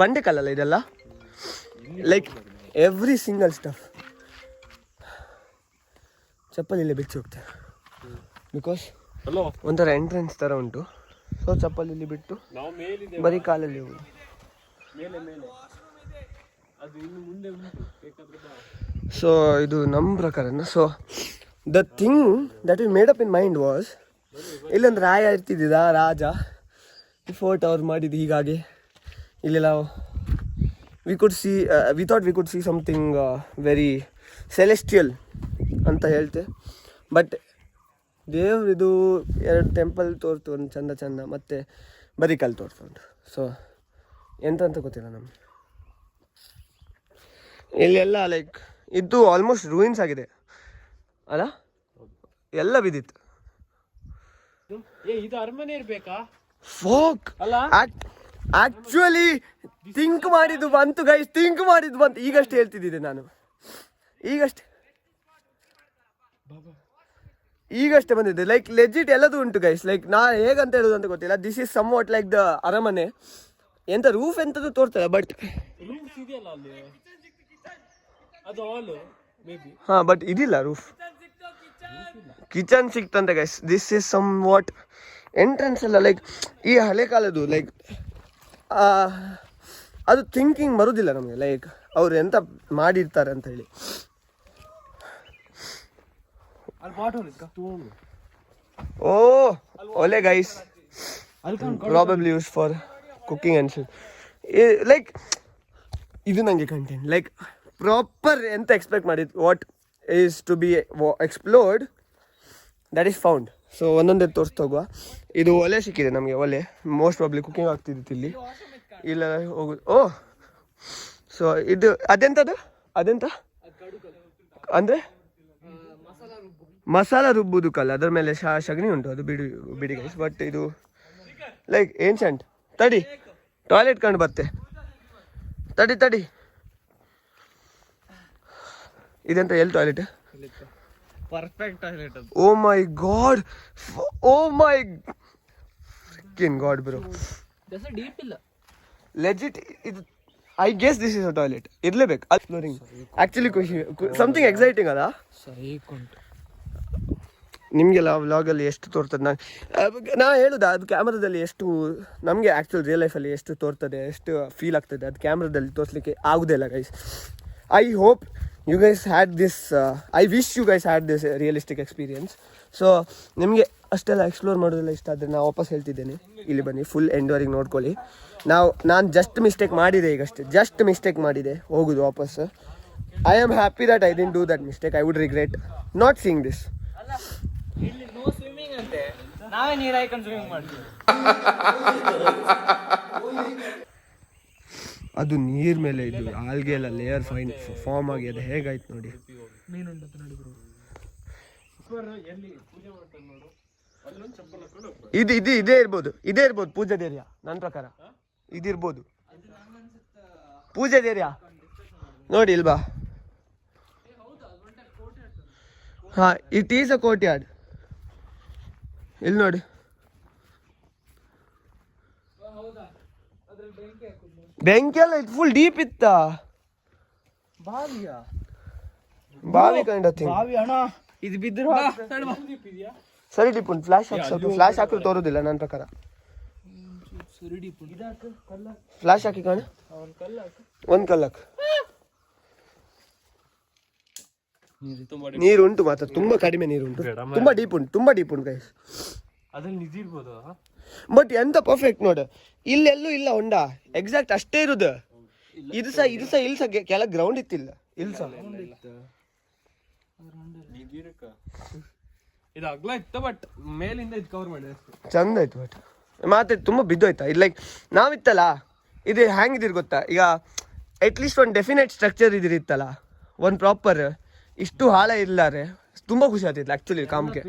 ಬಂಡೆಕಲ್ಲಲ್ಲ ಇದೆಲ್ಲ, ಲೈಕ್ ಎವ್ರಿ ಸಿಂಗಲ್ ಸ್ಟಫ್. ಚಪ್ಪಲಿ ಇಲ್ಲೇ ಬಿಚ್ಚಿ ಹೋಗ್ತೇವೆ ಬಿಕಾಸ್ ಒಂಥರ ಎಂಟ್ರೆನ್ಸ್ ಥರ ಉಂಟು. ಸೊ ಚಪ್ಪಲಿ ಇಲ್ಲಿ ಬಿಟ್ಟು ಬರೀ ಕಾಲಲ್ಲಿ ಹೋಗುದು. ಸೊ ಇದು ನಮ್ಮ ಪ್ರಕಾರನ. So the thing that we made up in mind was, ಇಲ್ಲೊಂದು ರಾಯ ಇರ್ತಿದ್ದ, ರಾಜ ಈ ಫೋರ್ಟ್ ಅವ್ರು ಮಾಡಿದ್ದು. ಹೀಗಾಗಿ ಇಲ್ಲೆಲ್ಲ we thought we could see something very celestial ಅಂತ ಹೇಳ್ತೆ. ಬಟ್ ದೇವ್ರಿದು 2 ಟೆಂಪಲ್ ತೋರ್ತು, ಒಂದು ಚಂದ ಮತ್ತು ಬರೀ ಕಲ್ಲು ತೋರ್ತು ಉಂಟು. ಸೊ ಎಂತ ಗೊತ್ತಿಲ್ಲ ನಮಗೆ. ಇಲ್ಲೆಲ್ಲ ಲೈಕ್ ಇದು ಆಲ್ಮೋಸ್ಟ್ ರೂಯಿನ್ಸ್ ಆಗಿದೆ ಅಲ್ಲ, ಎಲ್ಲ ಬಿದ್ದಿತ್ತು. ಇದು ಅರಮನೆ ಇರ್ಬೇಕಾ? ಫೋಕ್ ಅಲ್ಲ, ಆಕ್ಚುಲಿ ಥಿಂಕ್ ಮಾಡಿದ್ದು ಬಂತು ಗೈಸ್, ಥಿಂಕ್ ಮಾಡಿದ್ದು ಬಂತು. ಈಗಷ್ಟೇ ಹೇಳ್ತಿದ್ದೆ ನಾನು, ಈಗಷ್ಟೇ ಬಂದಿದ್ದೆ. ಲೈಕ್ ಲೆಜಿಟ್ ಎಲ್ಲದೂ ಉಂಟು ಗೈಸ್. ಲೈಕ್ ನಾ ಹೇಗಂತ ಹೇಳೋದು ಅಂತ ಗೊತ್ತಿಲ್ಲ. This is somewhat like the ಅರಮನೆ. ಎಂತ ರೂಫ್ ಎಂತದ್ದು ತೋರ್ತಾರೆ, ಬಟ್ ಹಾ, ಬಟ್ ಇದಿಲ್ಲ ರೂಫ್. ಕಿಚನ್ ಸಿಕ್ತಂತೆ guys. This is somewhat entrance ಎಲ್ಲ ಲೈಕ್ ಈ ಹಳೆ ಕಾಲದ್ದು. ಲೈಕ್ ಅದು ಥಿಂಕಿಂಗ್ ಬರುವುದಿಲ್ಲ ನಮಗೆ, ಲೈಕ್ ಅವ್ರು ಎಂತ ಮಾಡಿರ್ತಾರೆ ಅಂತ ಹೇಳಿ. ಓ ಒಲೆ guys, probably use for cooking and shit. Like ಇದು ನನಗೆ ಕಂಟೆಂಟ್ ಲೈಕ್ ಪ್ರಾಪರ್ ಎಂತ ಎಕ್ಸ್ಪೆಕ್ಟ್ ಮಾಡಿದ್ದು, what is to be explored that is found. So ಒಂದೊಂದೇ ತೋರಿಸ್ತಾ ಹೋಗುವ. ಇದು ಒಲೆ ಸಿಕ್ಕಿದೆ ನಮಗೆ, ಒಲೆ ಮೋಸ್ಟ್ ಪ್ರಾಬ್ಲಿ ಕುಕಿಂಗ್ ಆಗ್ತಿದ್ದಿತ್ತು ಇಲ್ಲಿ. ಇಲ್ಲ ಹೋಗುದು. ಓ ಸೊ ಇದು ಅದೆಂತ ಅಂದರೆ ಮಸಾಲ ರುಬ್ಬುದು ಕಲ್ಲ, ಅದರ ಮೇಲೆ ಸಗಣಿ ಉಂಟು, ಅದು ಬಿಡಿ ಗೈಸ್. ಬಟ್ ಇದು ಲೈಕ್ ಏನ್ಸೆಂಟ್. ತಡಿ ಟಾಯ್ಲೆಟ್ ಕಂಡು ಬತ್ತೆ, ತಡಿ ಇದೆಂತ ಎಲ್ಲಿ toilet? Perfect toilet. Oh my God, freaking God bro, deep ಇಲ್ಲ ಲೆಜಿಟ್. ಇದು I guess this is a toilet, ಇರ್ಲೇಬೇಕು. ಎಕ್ಸ್ಪ್ಲೋರಿಂಗ್ ಆಕ್ಚುಲಿ ಖುಷಿ, ಸಮಥಿಂಗ್ ಎಕ್ಸೈಟಿಂಗ್ ಅಲ್ಲ. ನಿಮಗೆಲ್ಲ ವ್ಲಾಗಲ್ಲಿ ಎಷ್ಟು ತೋರ್ತದೆ, ನಾ ಹೇಳುದಾ ಅದು ಕ್ಯಾಮ್ರಾದಲ್ಲಿ ಎಷ್ಟು ನಮಗೆ ಆ್ಯಕ್ಚುಲ್ ರಿಯಲ್ ಲೈಫಲ್ಲಿ ಎಷ್ಟು ತೋರ್ತದೆ, ಎಷ್ಟು ಫೀಲ್ ಆಗ್ತದೆ, ಅದು ಕ್ಯಾಮ್ರಾದಲ್ಲಿ ತೋರಿಸ್ಲಿಕ್ಕೆ ಆಗೋದಿಲ್ಲ guys. I hope you guys had this, I wish you guys had this realistic experience. So ನಿಮಗೆ ಅಷ್ಟೆಲ್ಲ ಎಕ್ಸ್ಪ್ಲೋರ್ ಮಾಡೋದೆಲ್ಲ ಇಷ್ಟ ಆದರೆ ನಾನು ವಾಪಸ್ ಹೇಳ್ತಿದ್ದೇನೆ, ಇಲ್ಲಿ ಬನ್ನಿ, ಫುಲ್ ಎಂಡ್ವರೆಗೆ ನೋಡ್ಕೊಳ್ಳಿ. ನಾನು ಜಸ್ಟ್ ಮಿಸ್ಟೇಕ್ ಮಾಡಿದೆ, ಈಗಷ್ಟೇ ಜಸ್ಟ್ ಮಿಸ್ಟೇಕ್ ಮಾಡಿದೆ ಹೋಗೋದು ವಾಪಸ್. I am happy that I didn't do that mistake. I would regret not seeing this. ಇಲ್ಲಿ ನೋ ಸ್ವಿಮ್ಮಿಂಗ್ ಅಂತೆ, ನಾವೇ ನೀರು ಹಾಕೊಂಡು ಸ್ವಿಮ್ಮಿಂಗ್ ಮಾಡ್ತೀವಿ. ಅದು ನೀರ್ ಮೇಲೆ ಇದು ಆಲ್ಗೆ ಎಲ್ಲ ಲೇಯರ್ ಫಾರ್ಮ್ ಆಗಿ ಅದು ಹೇಗಾಯ್ತು ನೋಡಿ. ಇದೇ ಇರ್ಬೋದು ಪೂಜಾದ ಏರಿಯಾ. ನನ್ನ ಪ್ರಕಾರ ಇದಿರ್ಬೋದು ಪೂಜಾದ ಏರಿಯಾ. ನೋಡಿ ಇಲ್ವಾ? ಹಾ, it is a court yard. ಇಲ್ಲಿ ನೋಡಿ, ಬೆಂಕಿ ಎಲ್ಲ ಇದು ಫುಲ್ ಡೀಪ್ ಇತ್ತ. ಬಾವಿ ಕೈಂಡ್ ಆಫ್ ಥಿಂಗ್. ಇದು ಬಿದ್ದರು ಸರಿ ಡೀಪ್ ಉಂಟು. ಫ್ಲಾಶ್ ಹಾಕಿದ್ರು ತೋರುದಿಲ್ಲ ನನ್ನ ಪ್ರಕಾರ. ಫ್ಲಾಶ್ ಹಾಕಿ ಕಾಣ, ಒಂದು ಕಲ್ಲಕ್ ನೀರು ಉಂಟು ಮಾತ್ರ, ತುಂಬಾ ಕಡಿಮೆ ನೀರು ಉಂಟು, ತುಂಬಾ ಡೀಪ್ ಉಂಟು ಗೈಸ್. ಅದ್ರಲ್ಲಿ ನಿಜ ಇರ್ಬೋದು. ಬಟ್ ಎಂತ ಪರ್ಫೆಕ್ಟ್ ನೋಡು, ಇಲ್ಲೆಲ್ಲೂ ಇಲ್ಲ ಹೊಂಡ, ಎಕ್ಸಾಕ್ಟ್ ಅಷ್ಟೇ ಇರುದು. ಇದು ಸಹ ಇಲ್ಲಿ ಸಹ ಕೆಲ ಗ್ರೌಂಡ್ ಇತ್ತಿಲ್ಲ, ಇಲ್ಲಿ ಸಹ ಇದು ಅಗ್ಲ ಇತ್ತು, ಬಟ್ ಮೇಲಿಂದ ಇದು ಕವರ್ ಮಾಡಿದೆ, ಚಂದ ಆಯ್ತು. ಬಟ್ ಮತ್ತೆ ತುಂಬಾ ಬಿದ್ದೋಯ್ತಾ. ಇದು ಲೈಕ್ ನಾವಿತ್ತಲ್ಲ, ಇದು ಹ್ಯಾಂಗಿದಿರ್ ಗೊತ್ತಾ, ಈಗ ಅಟ್ಲೀಸ್ಟ್ ಒಂದು ಡೆಫಿನೆಟ್ ಸ್ಟ್ರಕ್ಚರ್ ಇದಿರಿತ್ತಲ್ಲ, ಒಂದು ಪ್ರಾಪರ್, ಇಷ್ಟು ಹಾಳ ಇರ್ಲಾರೆ ತುಂಬಾ ಖುಷಿ ಆಗ್ತಿತ್ತು ಆಕ್ಚುಲಿ ಕಾಮ್ಗೆ.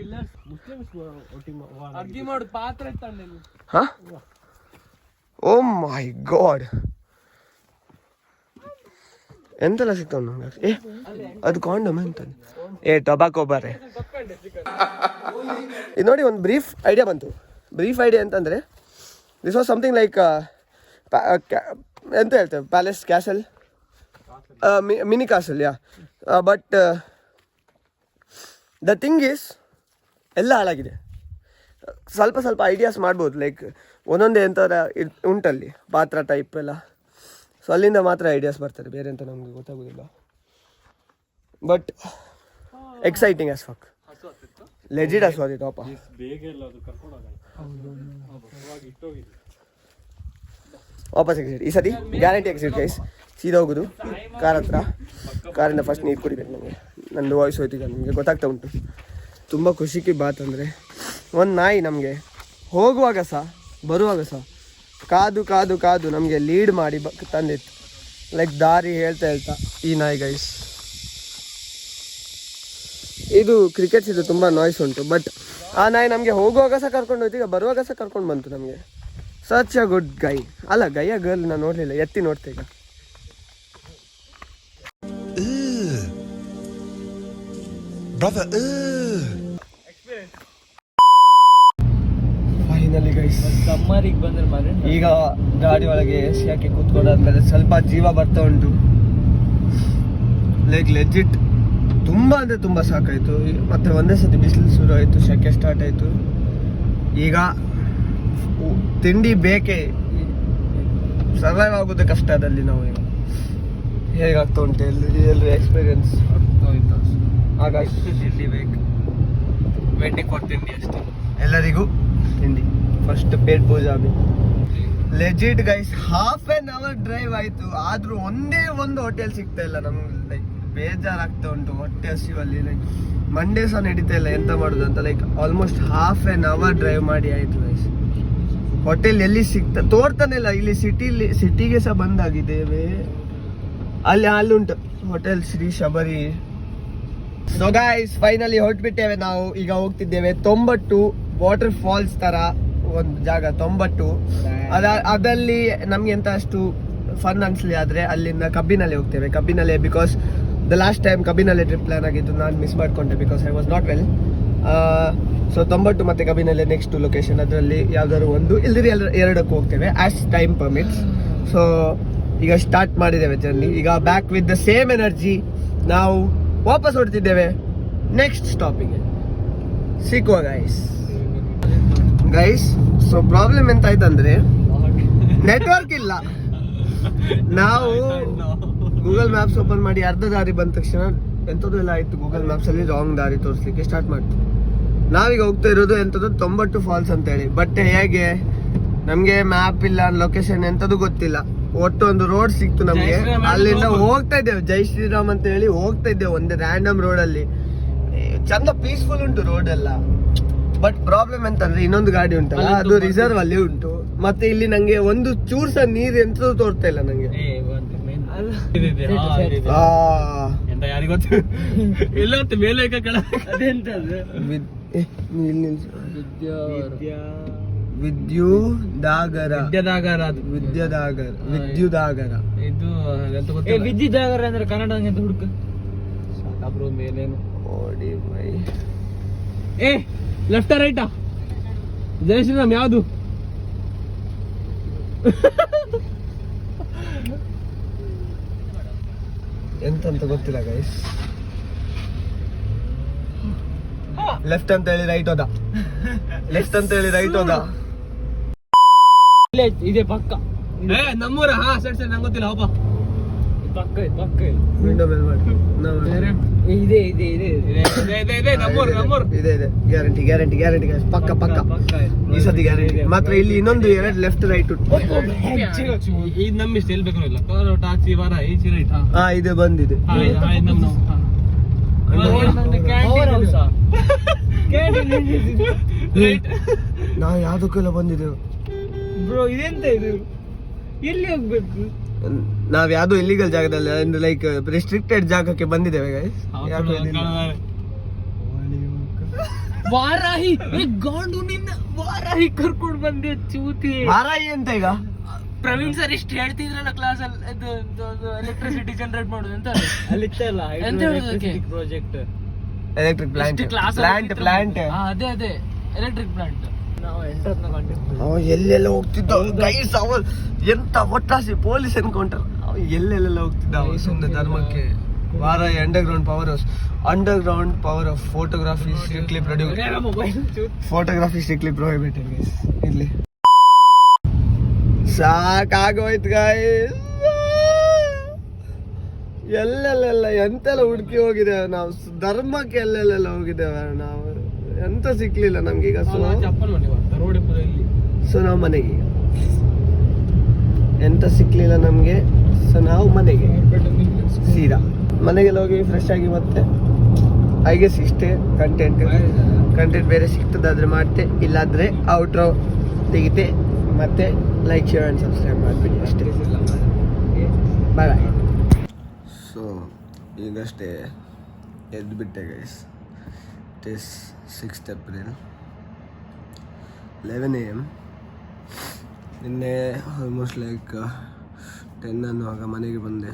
ಹಾ, ಓ ಮೈ ಗಾಡ್, ಎಂತೆಲ್ಲ ಸಿಗ್ತಾವ ನಮ್ಗೆ. ಅದು ಕಾಂಡಮ್ ಅಂತ ಟೊಬ್ಯಾಕೋ ಬಾರೆ. ಇದು ನೋಡಿ, ಒಂದು ಬ್ರೀಫ್ ಐಡಿಯಾ ಬಂತು. ಬ್ರೀಫ್ ಐಡಿಯಾ ಅಂತಂದರೆ ದಿಸ್ ವಾಸ್ ಸಮಥಿಂಗ್ ಲೈಕ್ ಎಂತ ಹೇಳ್ತೇವೆ, palace, castle, mini castle, yeah. But the thing is ಎಲ್ಲ ಹಾಳಾಗಿದೆ. ಸ್ವಲ್ಪ ಐಡಿಯಾಸ್ ಮಾಡ್ಬೋದು, ಲೈಕ್ ಒಂದೊಂದೇ ಎಂಥರ ಉಂಟಲ್ಲಿ ಪಾತ್ರ ಟೈಪ್ ಎಲ್ಲ. ಸೊ ಅಲ್ಲಿಂದ ಮಾತ್ರ ಐಡಿಯಾಸ್ ಬರ್ತಾರೆ, ಬೇರೆ ಅಂತ ನಮಗೆ ಗೊತ್ತಾಗೋದಿಲ್ಲ. But exciting as fuck, legit as ವಾದಿ ಟಾಪ. ವಾಪಸ್ ಎಕ್ಸಿಟ್ ಈ ಸತಿ ಗ್ಯಾರಂಟಿ ಎಕ್ಸಿಟ್ ಗೈಸ್. ಸೀದಾ ಹೋಗೋದು ಕಾರ್ ಹತ್ರ, ಕಾರಿಂದ ಫಸ್ಟ್ ನೀರು ಕುಡಿಬೇಕು ನಮಗೆ. ನಂದು ವಾಯ್ಸ್ ಹೋಯ್ತು ಈಗ, ನಿಮಗೆ ಗೊತ್ತಾಗ್ತಾ ಉಂಟು. ತುಂಬ ಖುಷಿಗೆ ಬಾತ್ ಅಂದರೆ ಒಂದು ನಾಯಿ ನಮಗೆ ಹೋಗುವಾಗ ಸಹ ಬರುವಾಗ ಸಹ ಕಾದು ನಮಗೆ ಲೀಡ್ ಮಾಡಿ ತಂದಿತ್ತು, ಲೈಕ್ ದಾರಿ ಹೇಳ್ತಾ ಈ ನಾಯಿ ಗೈಸ್. ಇದು ಕ್ರಿಕೆಟ್ಸ್ ಇದು ತುಂಬ ನಾಯ್ಸ್ ಉಂಟು, ಬಟ್ ಆ ನಾಯಿ ನಮಗೆ ಹೋಗುವಾಗ ಸಹ ಕರ್ಕೊಂಡು ಹೋಯ್ತು, ಈಗ ಬರುವಾಗ ಸಹ ಕರ್ಕೊಂಡು ಬಂತು ನಮಗೆ. ಸಚ್ ಅ ಗುಡ್ ಗೈ. ಅಲ್ಲ, ಗೈಯ ಗರ್ಲ್ ನಾನು ನೋಡಲಿಲ್ಲ, ಎತ್ತಿ ನೋಡ್ತೆ ಈಗ. ಫೈನಲಿ ಗೈಸ್ ಸಮ್ಮರಿಗೆ ಬಂದ್ರೆ ಮನೆ ಈಗ ಗಾಡಿ ಒಳಗೆ ಎಸಿ ಹಾಕಿ ಕೂತ್ಕೊಂಡಾದ್ಮೇಲೆ ಸ್ವಲ್ಪ ಜೀವ ಬರ್ತಾ ಉಂಟು. ಲೈಕ್ ಲೆಜಿಟ್ ತುಂಬ ಅಂದರೆ ತುಂಬ ಸಾಕಾಯಿತು. ಮತ್ತೆ ಒಂದೇ ಸತಿ ಬಿಸಿಲು ಶುರು ಆಯಿತು, ಸೆಕೆ ಸ್ಟಾರ್ಟ್ ಆಯಿತು. ಈಗ ತಿಂಡಿ ಬೇಕೇ, ಸರ್ವೈವ್ ಆಗೋದು ಕಷ್ಟ ಅದಲ್ಲಿ. ನಾವು ಈಗ ಹೇಗಾಗ್ತಾ ಉಂಟು ಎಲ್ಲರೂ ಎಕ್ಸ್ಪೀರಿಯನ್ಸ್ ಹಾಗಾಗಿ ತಿಂಡಿ ಬೇಕು, ವೇಟಿಂಗ್ ಫಾರ್ ತಿಂಡಿ ಅಷ್ಟೇ ಎಲ್ಲರಿಗೂ. ತಿಂಡಿ ಫಸ್ಟ್ ಪೇಟ್ ಪೂಜಾ ಲೆಜಿಟ್ ಗೈಸ್. 1/2 hour ಡ್ರೈವ್ ಆಯಿತು, ಆದರೂ ಒಂದೇ ಒಂದು ಹೋಟೆಲ್ ಸಿಗ್ತಾ ಇಲ್ಲ ನಮ್ಗೆ. ಲೈಕ್ ಬೇಜಾರಾಗ್ತಾ ಉಂಟು, ಹೊಟ್ಟೆ ಹಸಿವಲ್ಲಿ. ಲೈಕ್ ಮಂಡೇ ಸಹ ನಡೀತಾ ಇಲ್ಲ, ಎಂತ ಮಾಡೋದು ಅಂತ. ಲೈಕ್ ಆಲ್ಮೋಸ್ಟ್ ½ ಡ್ರೈವ್ ಮಾಡಿ ಆಯ್ತು ಗೈಸ್. ಹೋಟೆಲ್ ಎಲ್ಲಿ ತೋರ್ತಾನೆ ಇಲ್ಲ. ಇಲ್ಲಿ ಸಿಟಿಗೆ ಸಹ ಬಂದಾಗಿದ್ದೇವೆ. ಅಲ್ಲಿ ಉಂಟು hotel Shri Shabari. So guys finally ಹೊರಟ್ಬಿಟ್ಟೇವೆ ನಾವು. ಈಗ ಹೋಗ್ತಿದ್ದೇವೆ 90 ವಾಟರ್ ಫಾಲ್ಸ್ ತರ ಒಂದು ಜಾಗ 90. ಅದಲ್ಲಿ ನಮ್ಗೆ ಎಂತ ಅಷ್ಟು ಫನ್ ಅನ್ಸ್ಲಿ, ಆದ್ರೆ ಅಲ್ಲಿಂದ ಕಬ್ಬಿನಲ್ಲಿ ಹೋಗ್ತೇವೆ. ಕಬ್ಬಿನಲ್ಲೇ ಬಿಕಾಸ್ ದ ಲಾಸ್ಟ್ ಟೈಮ್ ಕಬ್ಬಿನಲ್ಲೇ ಟ್ರಿಪ್ ಪ್ಲಾನ್ ಆಗಿದ್ದು, ನಾನು ಮಿಸ್ ಮಾಡ್ಕೊಂಡೆ because I was not well. So 90 ಮತ್ತೆ ಕಬ್ಬಿನಲ್ಲೇ ನೆಕ್ಸ್ಟ್ ಲೊಕೇಶನ್. ಅದರಲ್ಲಿ ಯಾವ್ದಾದ್ರು ಒಂದು ಇಲ್ದಿರಿ ಎರಡಕ್ಕೂ ಹೋಗ್ತೇವೆ ಆಸ್ ಟೈಮ್ ಪರ್ಮಿಟ್ಸ್. ಸೊ ಈಗ ಸ್ಟಾರ್ಟ್ ಮಾಡಿದ್ದೇವೆ ಜರ್ನಿ. ಈಗ back with the same energy ನಾವು ವಾಪಸ್ ಹೊರಡ್ತಿದ್ದೇವೆ ನೆಕ್ಸ್ಟ್ ಸ್ಟಾಪಿಗೆ. ಸಿಕ್ಕುವ ಗೈಸ್. ಸೊ ಪ್ರಾಬ್ಲಮ್ ಎಂತ ಆಯ್ತಂದ್ರೆ ನೆಟ್ವರ್ಕ್ ಇಲ್ಲ. ನಾವು ಗೂಗಲ್ ಮ್ಯಾಪ್ಸ್ ಓಪನ್ ಮಾಡಿ ಅರ್ಧ ದಾರಿ ಬಂದ ತಕ್ಷಣ ಎಂಥದ್ದು ಎಲ್ಲ ಆಯ್ತು, ಗೂಗಲ್ ಮ್ಯಾಪ್ಸ್ ಅಲ್ಲಿ ರಾಂಗ್ ದಾರಿ ತೋರಿಸ್ಲಿಕ್ಕೆ ಸ್ಟಾರ್ಟ್ ಮಾಡ್ತೀವಿ. ನಾವೀಗ ಹೋಗ್ತಾ ಇರೋದು ಎಂಥದ್ದು 90 ಫಾಲ್ಸ್ ಅಂತ ಹೇಳಿ. ಬಟ್ ಹೇಗೆ ನಮ್ಗೆ ಮ್ಯಾಪ್ ಇಲ್ಲ, ಲೊಕೇಶನ್ ಎಂಥದ್ದು ಗೊತ್ತಿಲ್ಲ. ಒಟ್ಟು ಒಂದು ರೋಡ್ ಸಿಕ್ತು ನಮ್ಗೆ, ಅಲ್ಲಿಂದ ಹೋಗ್ತಾ ಇದ್ದೇವೆ. ಜೈ ಶ್ರೀರಾಮ್ ಅಂತ ಹೇಳಿ ಹೋಗ್ತಾ ಇದ್ದೇವೆ ಒಂದೇ ರ್ಯಾಂಡಮ್ ರೋಡ್ ಅಲ್ಲಿ. ಚಂದ ಪೀಸ್ಫುಲ್ ಉಂಟು ರೋಡ್ ಎಲ್ಲ. ಬಟ್ ಪ್ರಾಬ್ಲಮ್ ಎಂತಂದ್ರೆ ಇನ್ನೊಂದು ಗಾಡಿ ಉಂಟಲ್ಲ, ಅದು ರಿಸರ್ವ್ ಅಲ್ಲಿ ಉಂಟು. ಮತ್ತೆ ಇಲ್ಲಿ ನಂಗೆ ಒಂದು ಚೂರ್ ಸಹ ನೀರು ಎಂತದ್ದು ತೋರ್ತಾ ಇಲ್ಲ ನಂಗೆ. ವಿದ್ಯುದಾಗರ ಇದು ವಿದ್ಯುದಾಗರ ಅಂದ್ರೆ ಕನ್ನಡ ಹುಡುಕ ಮೇಲೇನು ಓಡಿ ಮೈ. ಲೆಫ್ಟ್ ರೈಟಾ? ಜೈ ಶ್ರೀರಾಮ್ ಯಾವುದು? ಎಂತಂತ ಗೊತ್ತಿಲ್ಲ ಗೈಸ್. ಲೆಫ್ಟ್ ಅಂತ ಹೇಳಿ ರೈಟ್ ಹೋದ, ಲೆಫ್ಟ್ ಅಂತ ಹೇಳಿ ರೈಟ್ ಹೋದ. ಇದೆ ಪಕ್ಕ ನಮ್ಮೂರ. ಸರಿ ನಂಗೆ ಗೊತ್ತಿಲ್ಲ. ಹೋಪ ಪಕ್ಕ ವಿಂಡೋ ಮೇಲೆ ಮಾಡಿ. ಇದೆ ಗ್ಯಾರಂಟಿ ಗೈಸ್. ಪಕ್ಕ ಈ ಸತಿ ಗ್ಯಾರಂಟಿ ಮಾತ್ರ. ಇಲ್ಲಿ ಇನ್ನೊಂದು 2 ಲೆಫ್ಟ್ ರೈಟ್ ಉಂಟು. ಇದು ನಮ್ಮ ಇಷ್ಟ ಎಲ್ಲಿ ಬೇಕು ಇಲ್ಲ. ಟಾಕ್ಸಿ ವಾರ ಈಚೆ ರೈಟ್. ಇದೆ ಬಂದಿದೆ. ನಾವು ಯಾವ್ದಕ್ಕೆಲ್ಲ ಬಂದಿದ್ದೇವೆ ಬ್ರೋ. ಇದೆಂತ ಇದು? ಎಲ್ಲಿ ಹೋಗ್ಬೇಕು? ನಾವ್ ಯಾವ್ದು ಇಲ್ಲಿಗಲ್ ಜಾಗದಲ್ಲಿ ಅಂದ್ರೆ ಲೈಕ್ ರೆಸ್ಟ್ರಿಕ್ಟೆಡ್ ಜಾಗಕ್ಕೆ ಬಂದಿದ್ದೇವೆ ಗೈಸ್. ವಾರಾಹಿ ಗಾಂಡು ನಿನ್ನ ವಾರಾಹಿ ಕರ್ಕೊಂಡು ಬಂದೆ ಚೂತಿ. ವಾರಾಹಿ ಅಂತ ಈಗ ಪ್ರವೀಣ್ ಸರ್ ಇಷ್ಟು ಹೇಳ್ತಿದ್ರಲ್ಲ ಕ್ಲಾಸ್ ಅಲ್ಲಿ, ಎಲೆಕ್ಟ್ರಿಸಿಟಿ ಜನರೇಟ್ ಮಾಡೋದು ಅಂತ ಪ್ರಾಜೆಕ್ಟ್, ಎಲೆಕ್ಟ್ರಿಕ್ ಪ್ಲಾಂಟ್ ಅದೇ ಎಲೆಕ್ಟ್ರಿಕ್ ಪ್ಲಾಂಟ್. ನಾವು ಎಲ್ಲೆಲ್ಲ ಹೋಗ್ತಿದ್ದ ಗೈಸ್. ಅವ ಎಂತ ಒಟ್ಟಾಸಿ ಪೊಲೀಸ್ ಎನ್ಕೌಂಟರ್. ಎಲ್ಲೆಲ್ಲ ಹೋಗ್ತಿದ್ದ ಸುಮ್ಮನೆ ಧರ್ಮಕ್ಕೆ. Varahi underground power of photography strictly prohibited guys. ಇರ್ಲಿ ಸಾಕಾಗೋಯ್ತು ಗೈಸ್. ಎಲ್ಲೆಲ್ಲ ಎಂತೆಲ್ಲ ಹುಡುಕಿ ಹೋಗಿದ್ದೇವೆ ನಾವು. ಧರ್ಮಕ್ಕೆ ಎಲ್ಲೆಲ್ಲ ಹೋಗಿದ್ದೇವೆ ನಾವು, ಎಂತ ಸಿಕ್ಲಿಲ್ಲ ನಮ್ಗೆ. ಈಗ ಸೊ ನಾವು ಮನೆಗೆ, ಎಂತ ಸಿಕ್ಲಿಲ್ಲ ನಮ್ಗೆ. ಸೊ ನಾವು ಮನೆಗೆ ಸೀದಾ ಮನೆಗೆಲ್ಲ ಹೋಗಿ ಫ್ರೆಶ್ ಆಗಿ ಮತ್ತೆ ಐ ಗೆಸ್ ಇಷ್ಟೇ ಕಂಟೆಂಟ್ ಬೇರೆ ಸಿಗ್ತದಾದ್ರೆ ಮಾಡ್ತೆ, ಇಲ್ಲಾದ್ರೆ ಔಟ್ರೋ ತೆಗಿತೆ. ಮತ್ತೆ ಲೈಕ್, ಶೇರ್ ಆ್ಯಂಡ್ ಸಬ್ಸ್ಕ್ರೈಬ್ ಮಾಡಿಬಿಡಿ ಅಷ್ಟೇ. ಬಾಯ್. ಸೊ ಈಗಷ್ಟೇ ಎದ್ದುಬಿಟ್ಟೆ guys. It is 6th April 11 AM. ನಿನ್ನೆ ಆಲ್ಮೋಸ್ಟ್ ಲೈಕ್ 10 ಅನ್ನುವಾಗ ಮನೆಗೆ ಬಂದೆ.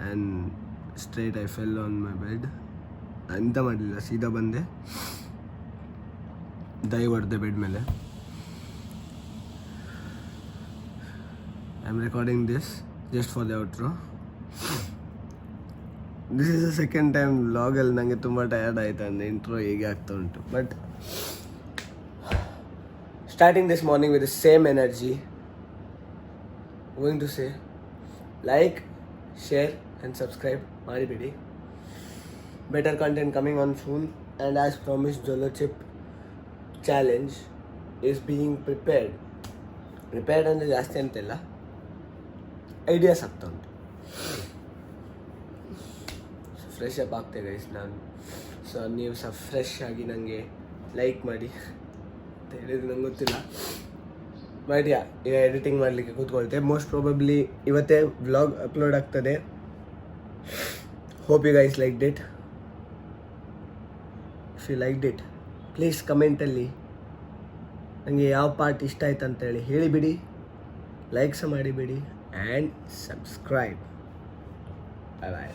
And straight I fell on my bed. ಎಂತ ಮಾಡಲಿಲ್ಲ, ಸೀದಾ ಬಂದೆ, ದೈ ಹೊಡೆದೆ ಬೆಡ್ ಮೇಲೆ. I am recording this just for the outro. This is the second time ವ್ಲಾಗಲ್ಲಿ ನನಗೆ ತುಂಬ ಟಯರ್ಡ್ ಆಯಿತು. ಅಂದರೆ ಇಂಟ್ರೋ ಹೀಗೆ ಆಗ್ತಾ ಉಂಟು. But starting this morning with the same energy. Going to say like, share and subscribe ಮಾಡಿಬಿಡಿ. Better content coming on soon. And as promise Jolo chip challenge is being prepared ಅಂದರೆ ಜಾಸ್ತಿ ಅಂತಿಲ್ಲ, ideas ಆಗ್ತಾ ಉಂಟು. Fresh up ಆಗ್ತೆ guys ನಾನು. So ನೀವು ಸಹ ಫ್ರೆಶ್ ಆಗಿ ನನಗೆ ಲೈಕ್ ಮಾಡಿ ಅಂತ ಹೇಳಿದ್ರೆ ನಂಗೆ ಗೊತ್ತಿಲ್ಲ. ಬಟ್ ಯಾ, ಈಗ ಎಡಿಟಿಂಗ್ ಮಾಡಲಿಕ್ಕೆ ಕೂತ್ಕೊಳ್ತೆ. ಮೋಸ್ಟ್ ಪ್ರಾಬಬ್ಲಿ ಇವತ್ತೇ ವ್ಲಾಗ್ ಅಪ್ಲೋಡ್ ಆಗ್ತದೆ. Hope you guys like it. If you like it please ಕಮೆಂಟಲ್ಲಿ ನನಗೆ ಯಾವ ಪಾರ್ಟ್ ಇಷ್ಟ ಆಯ್ತು ಅಂತೇಳಿ ಹೇಳಿಬಿಡಿ. ಲೈಕ್ ಸಹ ಮಾಡಿಬಿಡಿ ಆ್ಯಂಡ್ ಸಬ್ಸ್ಕ್ರೈಬ್. Bye bye.